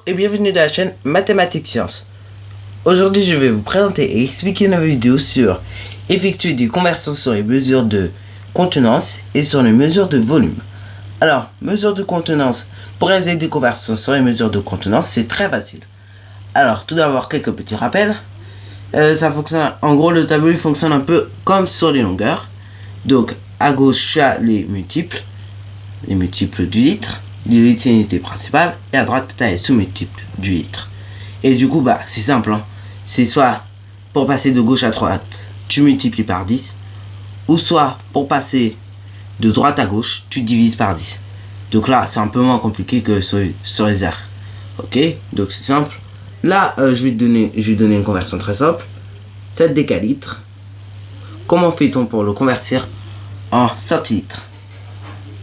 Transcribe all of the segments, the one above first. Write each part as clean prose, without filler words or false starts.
et bienvenue dans la chaîne Mathématiques Sciences. Aujourd'hui je vais vous présenter et expliquer une vidéo sur effectuer des conversions sur les mesures de contenance et sur les mesures de volume. Alors, mesures de contenance, pour réaliser des conversions sur les mesures de contenance, c'est très facile. Alors, tout d'abord quelques petits rappels. Ça fonctionne, en gros le tableau il fonctionne un peu comme sur les longueurs. Donc à gauche tu as les multiples du litre. Le litre c'est l'unité principale et à droite tu as les sous-multiples du litre. Et du coup bah c'est simple hein. C'est soit pour passer de gauche à droite tu multiplies par 10, ou soit pour passer de droite à gauche tu divises par 10. Donc là c'est un peu moins compliqué que sur les airs. Ok, donc c'est simple. Là je vais donner une conversion très simple. 7 décalitres. Comment fait-on pour le convertir en centilitres?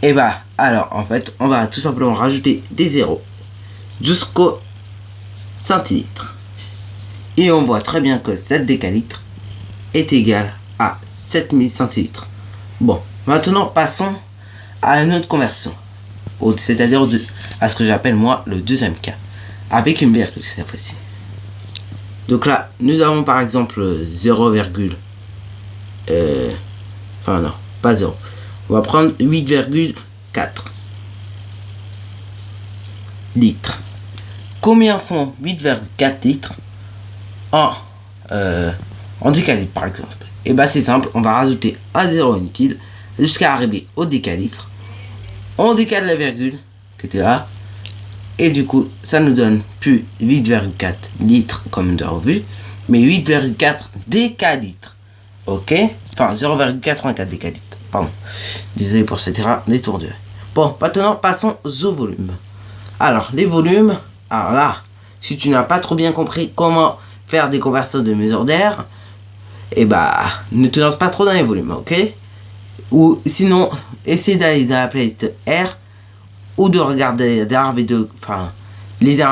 Et bah alors en fait on va tout simplement rajouter des zéros jusqu'au centilitre. Et on voit très bien que 7 décalitres est égal à 7000 centilitres. Bon, maintenant passons à une autre conversion. C'est-à-dire à ce que j'appelle moi le deuxième cas. Avec une virgule cette fois-ci. Donc là, nous avons par exemple 0, enfin non, pas 0. On va prendre 8,4 litres. Combien font 8,4 litres en décalitres par exemple? Et bah c'est simple, on va rajouter un 0 inutile jusqu'à arriver au décalitre. On décale la virgule qui était là. Et du coup, ça nous donne plus 8,4 litres comme nous avons vu, mais 8,4 décalitres. Ok? Enfin, 0,84 décalitres. Pardon. Désolé pour cette erreur détournée. Bon, maintenant, passons au volume. Alors, les volumes. Alors là, si tu n'as pas trop bien compris comment faire des conversions de mesure d'air, et bah, ne te lance pas trop dans les volumes, ok? Ou sinon, essaie d'aller dans la playlist R. Ou de regarder les dernières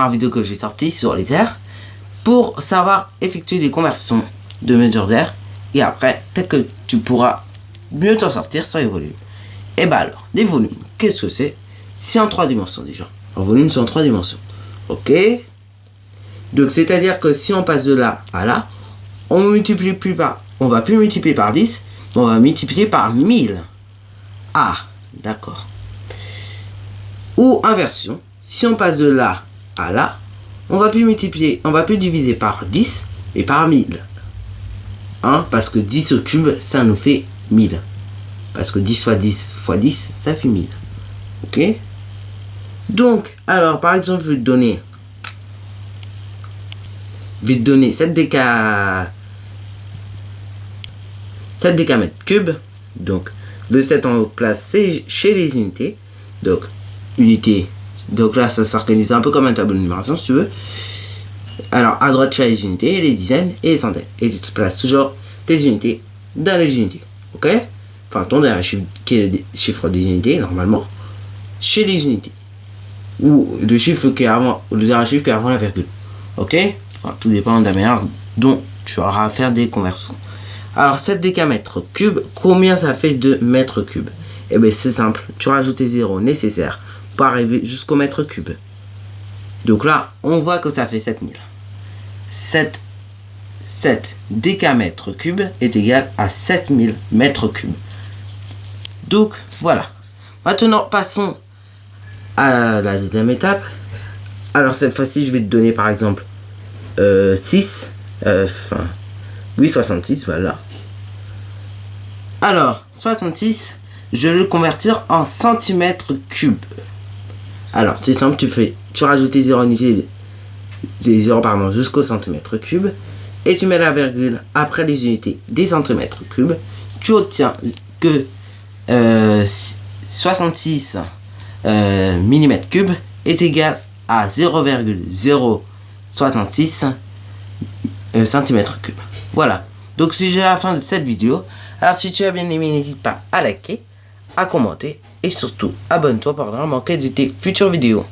vidéos que j'ai sorties sur les airs pour savoir effectuer des conversions de mesure d'air. Et après, peut-être que tu pourras mieux t'en sortir sur les volumes. Et bah alors, les volumes, qu'est-ce que c'est? C'est en 3 dimensions déjà. En volume, c'est en 3 dimensions. Ok. Donc, c'est-à-dire que si on passe de là à là, on va plus multiplier par 10, mais on va multiplier par 1000. Ah, d'accord. Ou inversion, si on passe de là à là, on va plus diviser par 10 et par 1000. Hein, parce que 10 au cube, ça nous fait 1000. Parce que 10 fois 10 fois 10, ça fait 1000. Ok? Donc, alors, par exemple, je vais te donner 7 décamètres cubes. Donc, le 7 en place, c'est chez les unités. Donc, unité. Donc là, ça s'organise un peu comme un tableau de numération, si tu veux. Alors, à droite, tu as les unités, les dizaines et les centaines. Et tu te places toujours tes unités dans les unités. Ok? Enfin, ton dernier chiffre qui est le chiffre des unités, normalement, chez les unités. Ou le chiffre qui est avant, le dernier chiffre qui est avant la virgule. Ok? Enfin, tout dépend de la manière dont tu auras à faire des conversions. Alors, 7 décamètres cubes, combien ça fait de mètres cubes? Eh bien, c'est simple. Tu rajoutes les zéros nécessaires pour arriver jusqu'au mètre cube. Donc là, on voit que ça fait 7000. 7 décamètres cubes est égal à 7000 mètres cubes. Donc, voilà. Maintenant, passons à la deuxième étape. Alors, cette fois-ci, je vais te donner, par exemple, 66, voilà. Alors, 66, je vais le convertir en centimètres cubes. Alors, c'est simple, tu rajoutes les zéros jusqu'au centimètre cube et tu mets la virgule après les unités des centimètres cubes. Tu obtiens que 66 mm cubes est égal à 0,066 cm3. Voilà. Donc, c'est déjà la fin de cette vidéo. Alors, si tu as bien aimé, n'hésite pas à liker, à commenter et surtout abonne-toi pour ne rien manquer de tes futures vidéos.